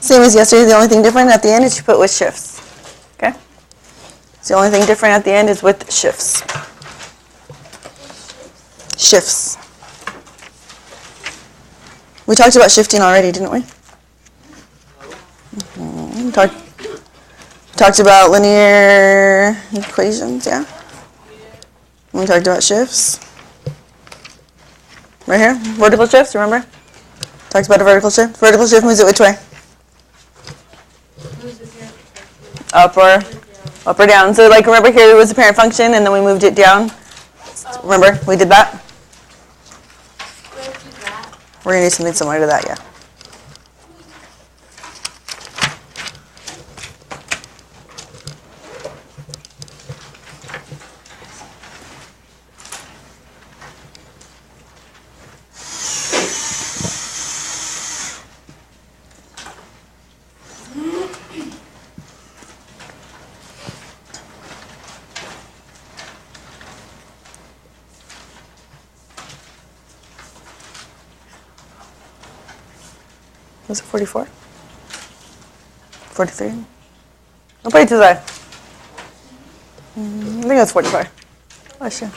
Same as yesterday. The only thing different at the end is you put with shifts. Okay? So the only thing different at the end is with shifts. Shifts. We talked about shifting already, didn't we? Talked about linear equations, yeah? We talked about shifts. Right here, vertical shifts, remember? Talked about a vertical shift. Vertical shift moves it which way? Up or down. So like remember here was the parent function and then we moved it down. Remember, we did that? We're going to do something similar to that, yeah. Was it 44? 43? I'll put it to the side. I think it was 45. Oh, sure.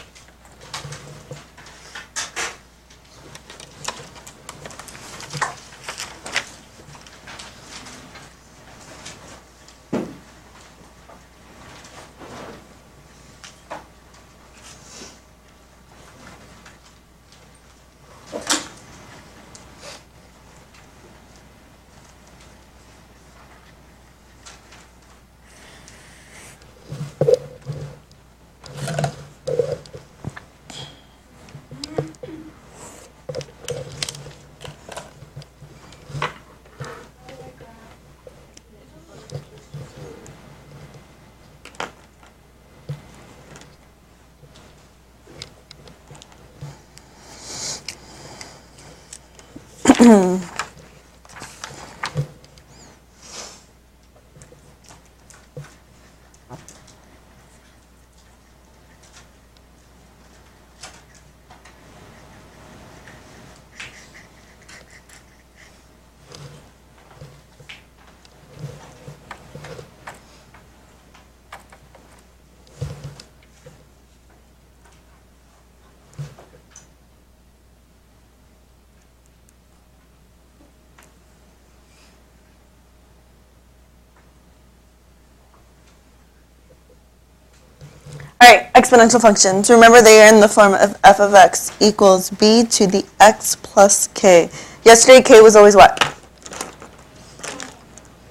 All right, exponential functions. Remember they are in the form of f of x equals b to the x plus k. Yesterday, k was always what?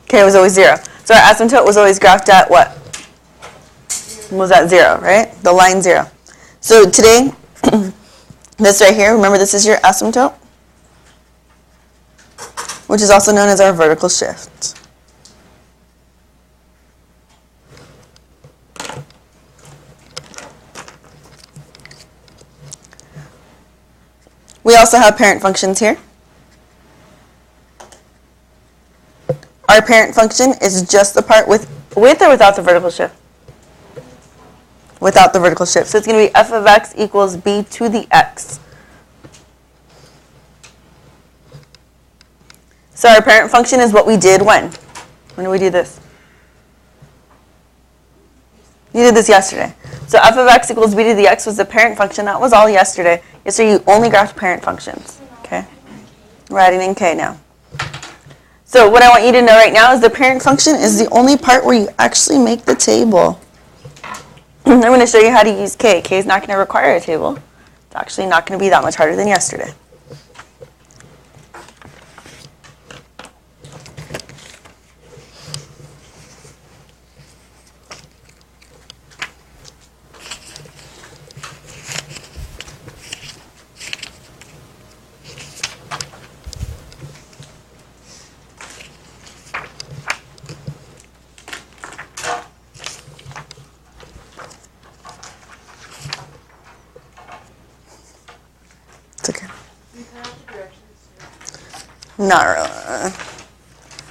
K was always 0. So our asymptote was always graphed at what? Was at 0, right? The line 0. So today, this right here, remember this is your asymptote, which is also known as our vertical shift. We also have parent functions here. Our parent function is just the part with or without the vertical shift? Without the vertical shift. So it's going to be f of x equals b to the x. So our parent function is what we did when? When did we do this? You did this yesterday. So f of x equals b to the x was the parent function. That was all yesterday. Yesterday you only graphed parent functions. Okay? We're adding in k now. So what I want you to know right now is the parent function is the only part where you actually make the table. I'm going to show you how to use k. K is not going to require a table. It's actually not going to be that much harder than yesterday. Not really.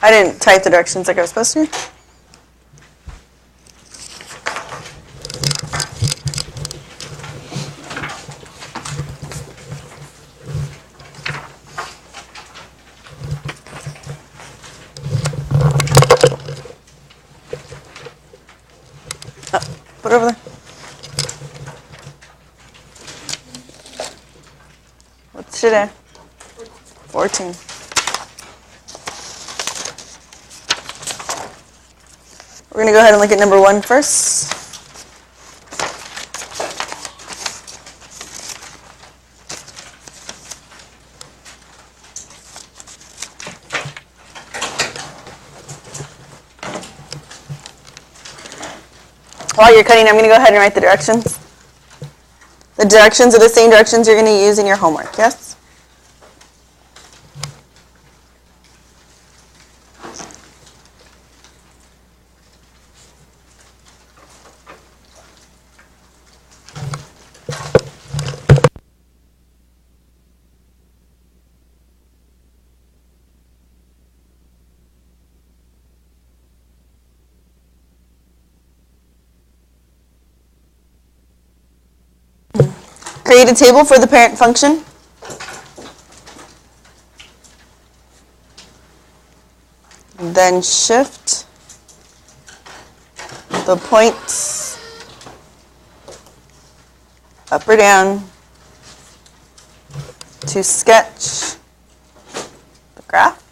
I didn't type the directions like I was supposed to. yesterday? 14. We're going to go ahead and look at number 1 first. While you're cutting, I'm going to go ahead and write the directions. The directions are the same directions you're going to use in your homework, yes? Create a table for the parent function. Then shift the points up or down to sketch the graph.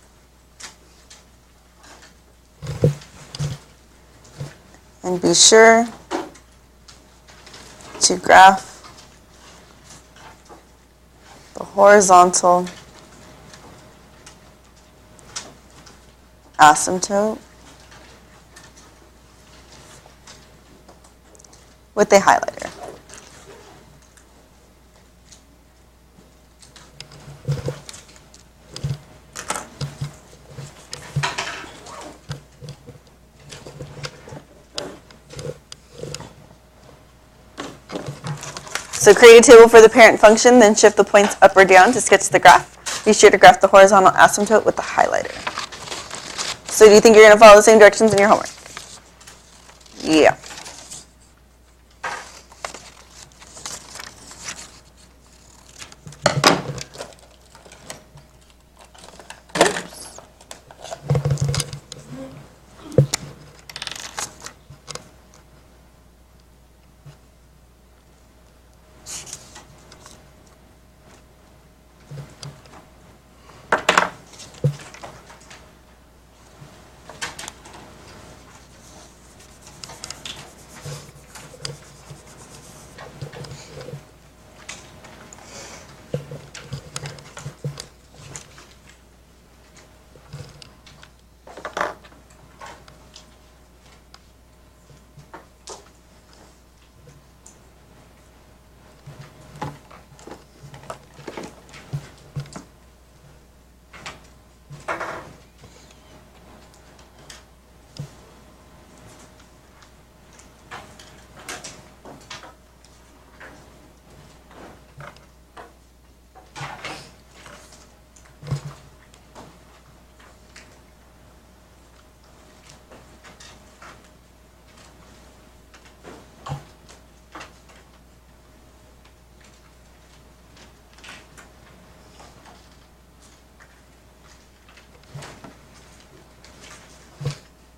And be sure to graph the horizontal asymptote with a highlighter. So create a table for the parent function, then shift the points up or down to sketch the graph. Be sure to graph the horizontal asymptote with the highlighter. So do you think you're going to follow the same directions in your homework? Yeah.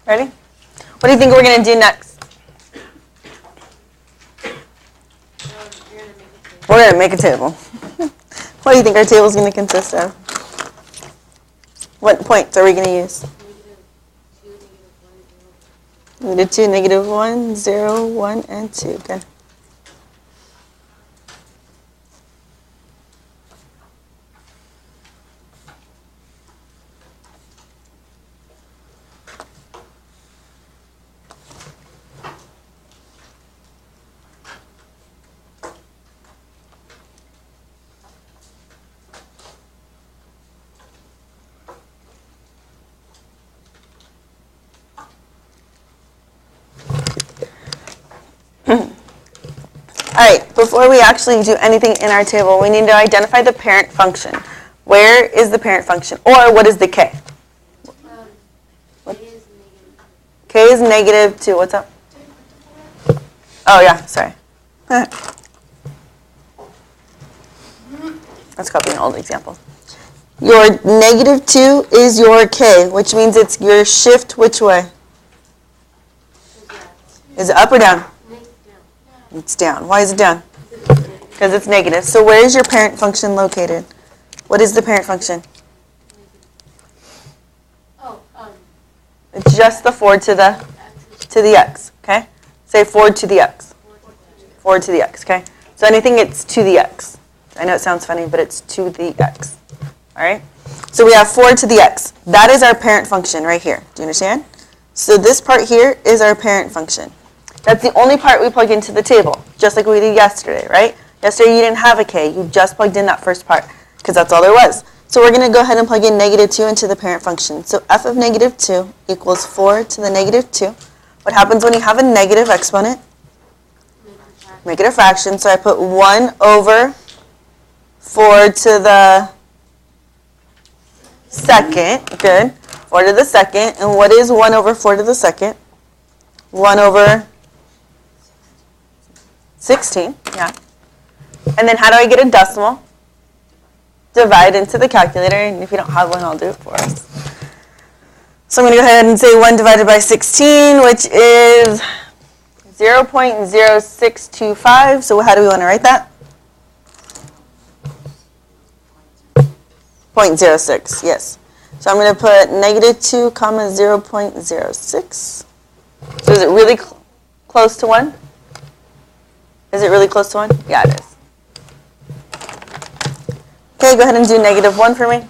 Ready? What do you think we're going to do next? We're going to make a table. What do you think our table is going to consist of? What points are we going to use? -2, -1, 0, 1, and 2. Good. All right, before we actually do anything in our table, we need to identify the parent function. Where is the parent function? Or what is the k? K is -2. What's up? Oh, yeah, sorry. Let's copy an old example. Your -2 is your k, which means it's your shift which way? Is it up or down? It's down. Why is it down? Because it's negative. So where is your parent function located? What is the parent function? Oh, It's just the forward to the x, okay? Say forward to the x. Forward to the x, okay? So anything it's to the x. I know it sounds funny, but it's to the x. All right? So we have forward to the x. That is our parent function right here. Do you understand? So this part here is our parent function. That's the only part we plug into the table, just like we did yesterday, right? Yesterday you didn't have a k. You just plugged in that first part because that's all there was. So we're going to go ahead and plug in -2 into the parent function. So f of -2 equals 4 to the -2. What happens when you have a negative exponent? Make it a fraction. So I put 1 over 4 to the second. Good. 4 to the second. And what is 1 over 4 to the second? 1 over 16. Yeah. And then how do I get a decimal? Divide into the calculator. And if you don't have one, I'll do it for us. So I'm going to go ahead and say 1 divided by 16, which is 0.0625. So how do we want to write that? 0.06, yes. So I'm going to put -2 comma 0.06. So is it really close to 1? Is it really close to 1? Yeah, it is. Okay, go ahead and do -1 for me.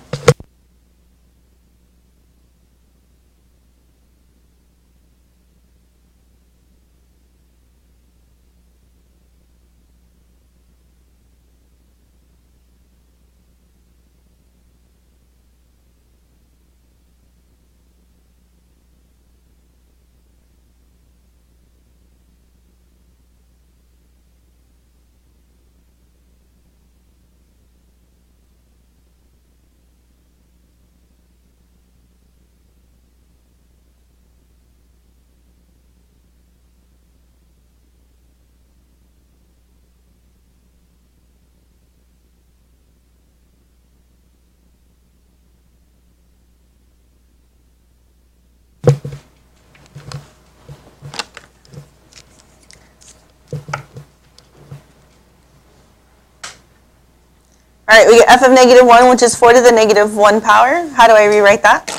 All right, we get f of -1, which is 4 to the -1 power. How do I rewrite that?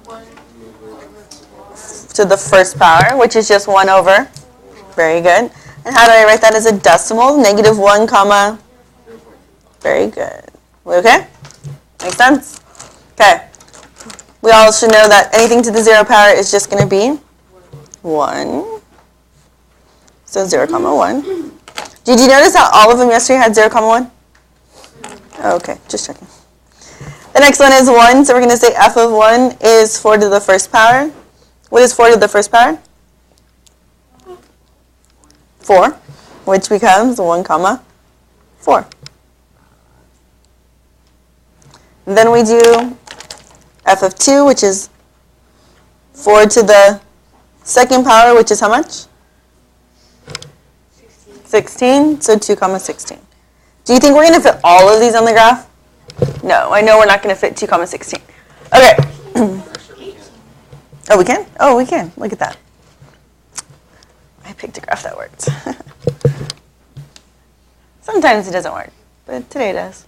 1 To the first power, which is just 1 over. Very good. And how do I write that as a decimal? -1 comma. Very good. We okay? Makes sense? Okay. We all should know that anything to the 0 power is just going to be 1. So 0 comma 1. Did you notice how all of them yesterday had 0 comma 1? Oh, okay, just checking. The next one is 1, so we're going to say f of 1 is 4 to the first power. What is 4 to the first power? 4, which becomes 1 comma 4. And then we do f of 2, which is 4 to the second power, which is how much? 16, so 2 comma 16. Do you think we're going to fit all of these on the graph? No, I know we're not going to fit 2 comma 16. Okay. Oh, we can? Oh, we can. Look at that. I picked a graph that worked. Sometimes it doesn't work, but today it does.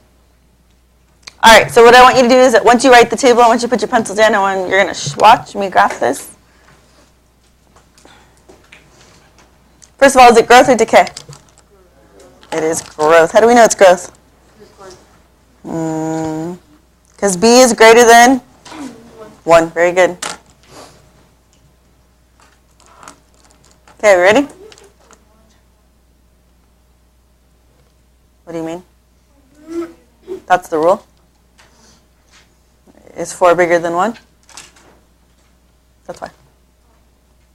All right, so what I want you to do is that once you write the table, I want you to put your pencil down, and you're going to watch me graph this. First of all, is it growth or decay? It is growth. How do we know it's growth? Because b is greater than 1. Very good. Okay, ready? What do you mean? That's the rule. Is 4 bigger than 1? That's why.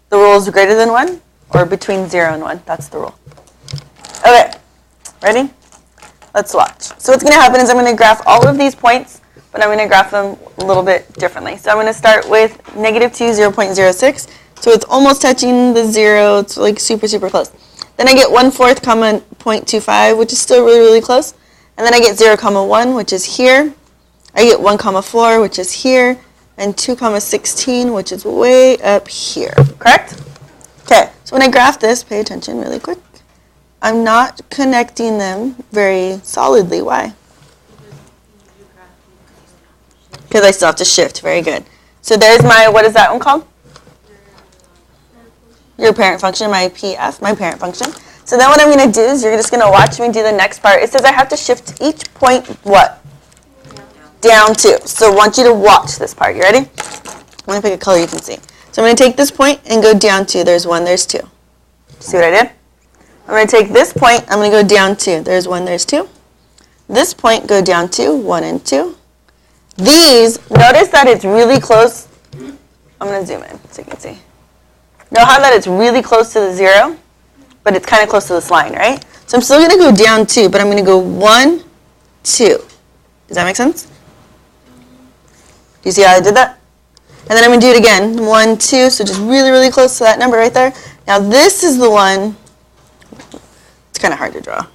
The rule is greater than 1 or between 0 and 1. That's the rule. Okay, ready? Let's watch. So what's going to happen is I'm going to graph all of these points, but I'm going to graph them a little bit differently. So I'm going to start with -2, 0.06. So it's almost touching the 0. It's like super, super close. Then I get 1/4 comma 0.25, which is still really, really close. And then I get 0 comma 1, which is here. I get 1 comma 4, which is here. And 2 comma 16, which is way up here. Correct? Okay, so when I graph this, pay attention really quick. I'm not connecting them very solidly. Why? Because I still have to shift. Very good. So there's my, what is that one called? Your parent function, my PF, my parent function. So then what I'm going to do is you're just going to watch me do the next part. It says I have to shift each point, what? Down 2. So I want you to watch this part. You ready? I'm going to pick a color you can see. So I'm going to take this point and go down 2. There's 1, there's 2. See what I did? I'm going to take this point, I'm going to go down 2. There's 1, there's 2. This point, go down 2, 1 and 2. These, notice that it's really close. I'm going to zoom in so you can see. Know how that it's really close to the 0, but it's kind of close to this line, right? So I'm still going to go down 2, but I'm going to go 1, 2. Does that make sense? Do you see how I did that? And then I'm going to do it again. 1, 2, so just really, really close to that number right there. Now this is the one, it's kind of hard to draw.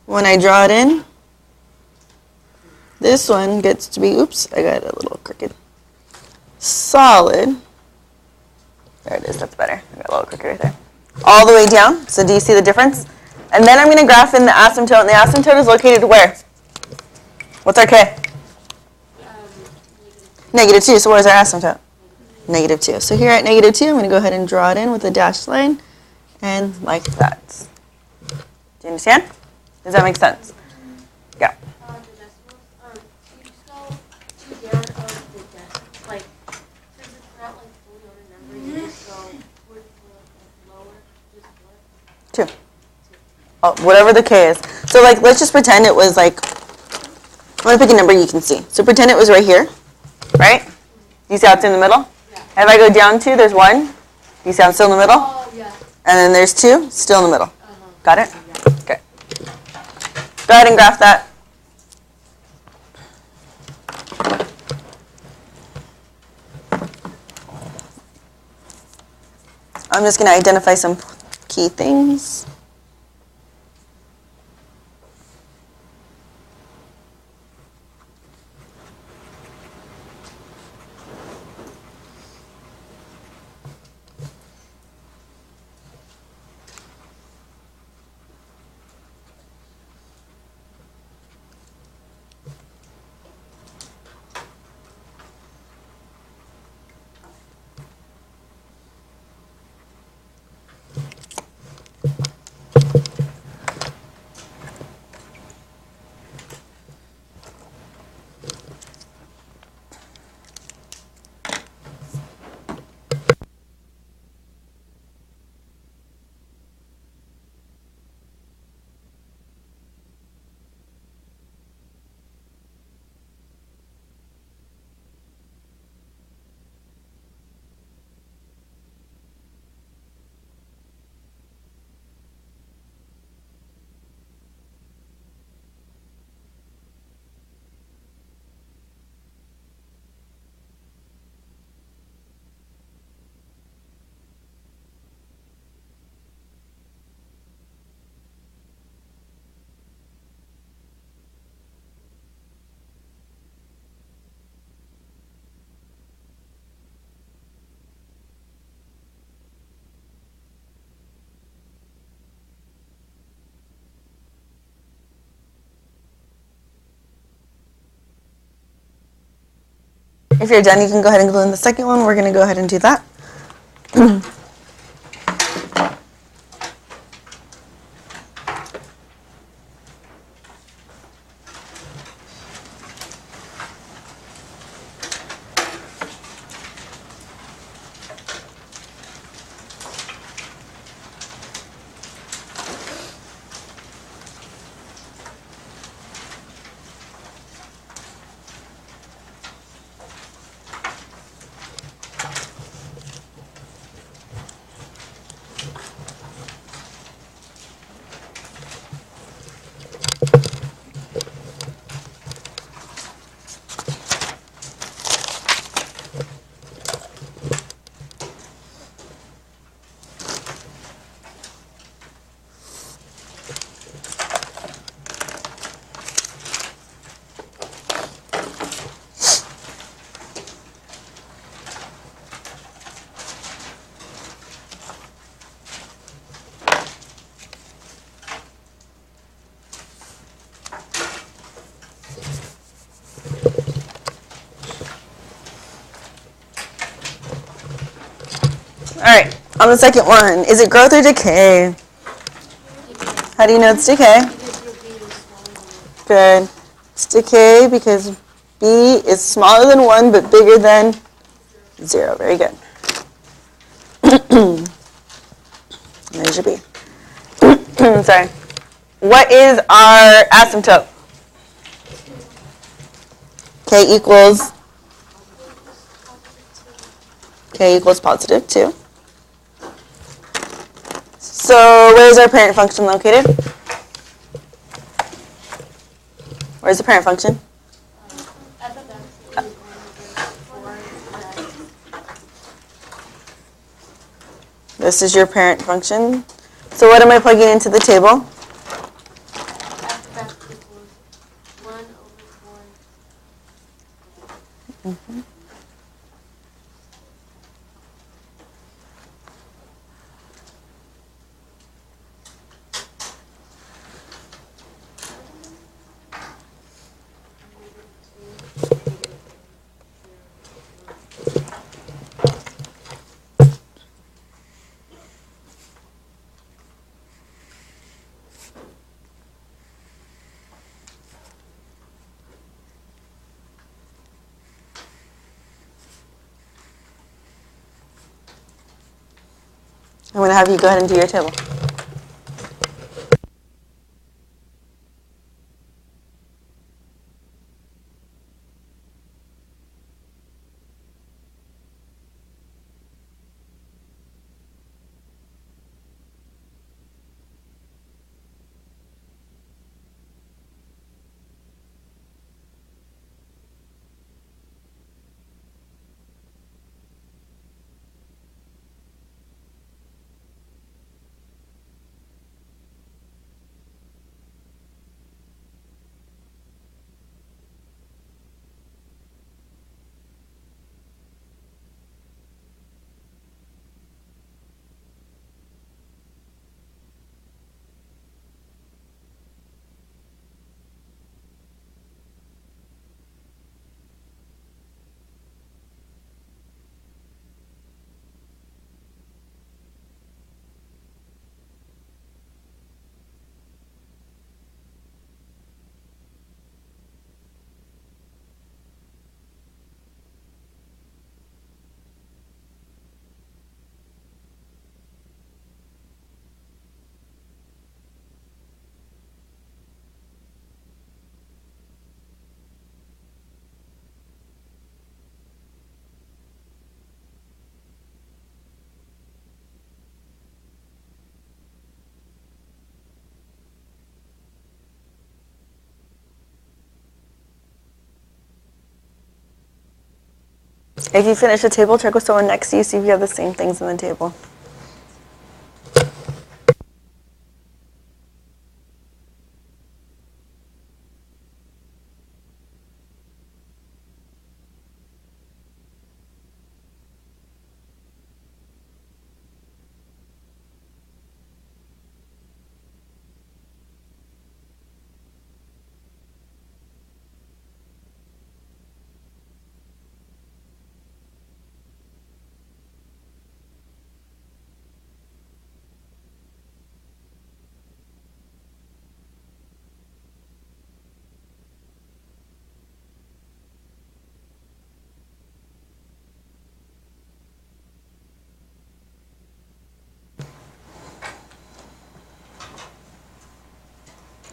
When I draw it in, this one gets to be, oops, I got it a little crooked. Solid. There it is, that's better. I got a little crooked right there. All the way down, so do you see the difference? And then I'm going to graph in the asymptote, and the asymptote is located where? What's our K? -2, so what is our asymptote? -2. So here at -2, I'm going to go ahead and draw it in with a dashed line, and like that. Do you understand? Does that make sense? Yeah. Two. Oh, whatever the K is. So like, let's just pretend it was like, I'm going to pick a number you can see. So pretend it was right here, right? You see how it's in the middle? Yeah. If I go down 2, there's 1. You see how I'm still in the middle? Oh, yeah. And then there's 2, still in the middle. Got it? Yeah. Okay. Go ahead and graph that. I'm just going to identify some key things. If you're done, you can go ahead and glue in the second one. We're going to go ahead and do that. All right, on the second one, is it growth or decay? How do you know it's decay? Good. It's decay because B is smaller than 1 but bigger than 0. Very good. There's your B. Sorry. What is our asymptote? K equals positive 2. So where is our parent function located? Where's the parent function? This is your parent function. So what am I plugging into the table? Mm-hmm. I'm going to have you go ahead and do your table. If you finish the table, check with someone next to you, see if you have the same things in the table.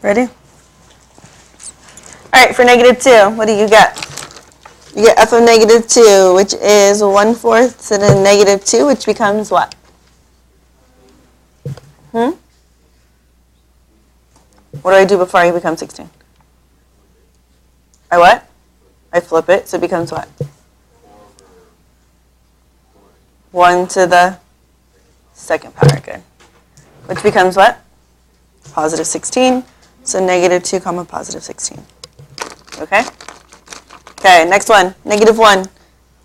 Ready? All right, for -2, what do you get? You get f of -2, which is 1/4 to the -2, which becomes what? What do I do before I become 16? I what? I flip it, so it becomes what? 1 to the second power, good. Which becomes what? Positive 16. So -2 comma positive 16. Okay? Okay, next one. -1.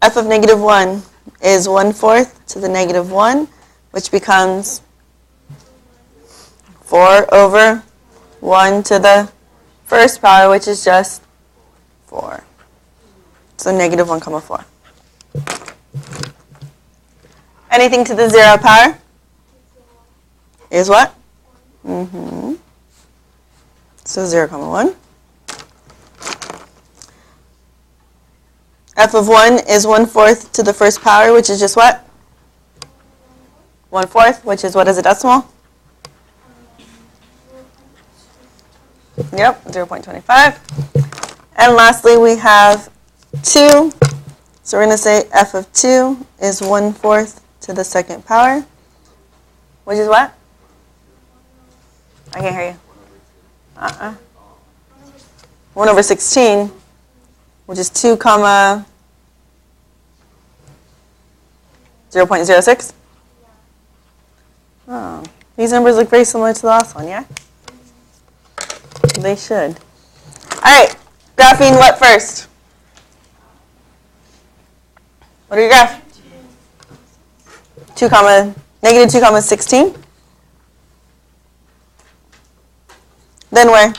F of -1 is 1/4 to the -1, which becomes 4 over 1 to the first power, which is just 4. So -1 comma 4. Anything to the 0 power is what? Mm-hmm. So 0, 1. F of 1 is 1/4 to the first power, which is just what? 1/4, which is what as a decimal? Yep, 0.25. And lastly, we have 2. So we're going to say f of 2 is 1/4 to the second power, which is what? I can't hear you. 1/16, which is 2 comma 0.06. Oh, these numbers look very similar to the last one, yeah? They should. All right, graphing what first? What are your graph? 2 comma, negative 2 comma 16. Then where?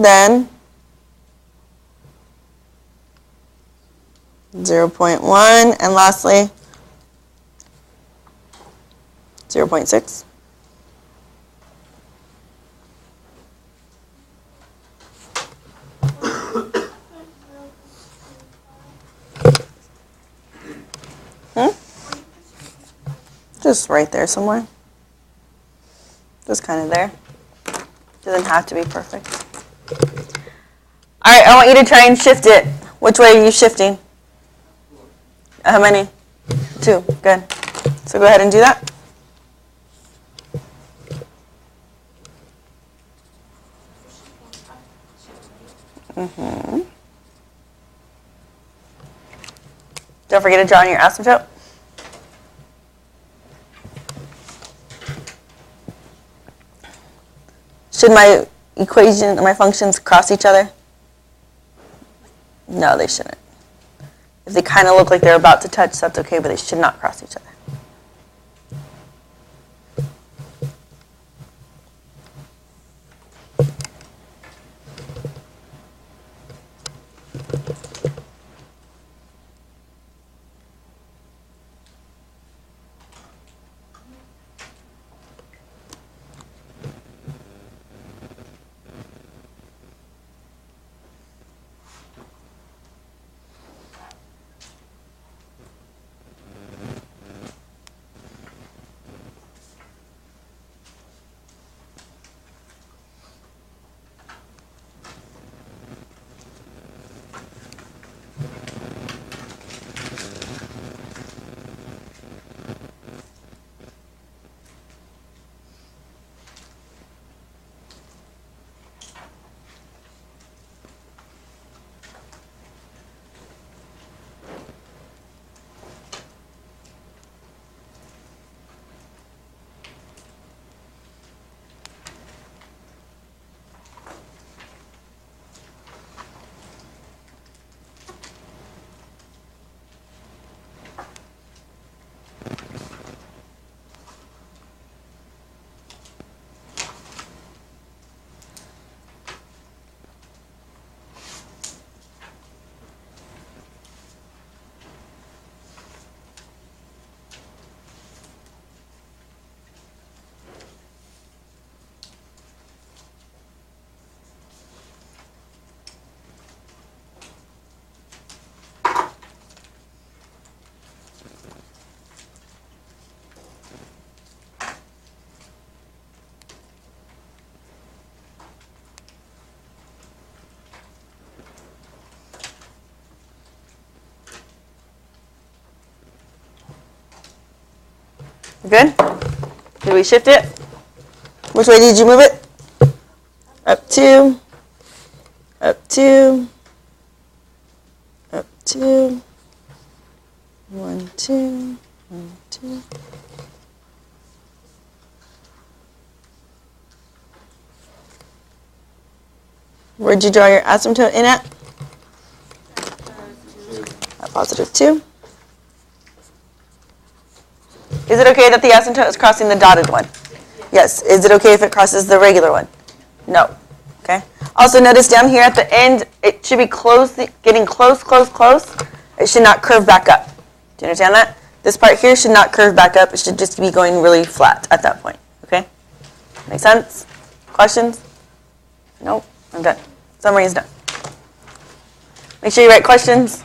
Then 0.1, and lastly 0.6. Just right there somewhere. Just kind of there. Doesn't have to be perfect. All right, I want you to try and shift it. Which way are you shifting? How many? 2. Good. So go ahead and do that. Don't forget to draw on your asymptote. Should my equation, my functions cross each other? No, they shouldn't. If they kind of look like they're about to touch, that's okay, but they should not cross each other. Good? Did we shift it? Which way did you move it? Up 2, up 2, up 2, 1, 2, 1, 2. Where'd you draw your asymptote in at? At positive 2. Is it okay that the asymptote is crossing the dotted one? Yes. Is it okay if it crosses the regular one? No. Okay. Also notice down here at the end, it should be close, getting close, close, close. It should not curve back up. Do you understand that? This part here should not curve back up. It should just be going really flat at that point. Okay? Make sense? Questions? Nope. I'm done. Summary is done. Make sure you write questions.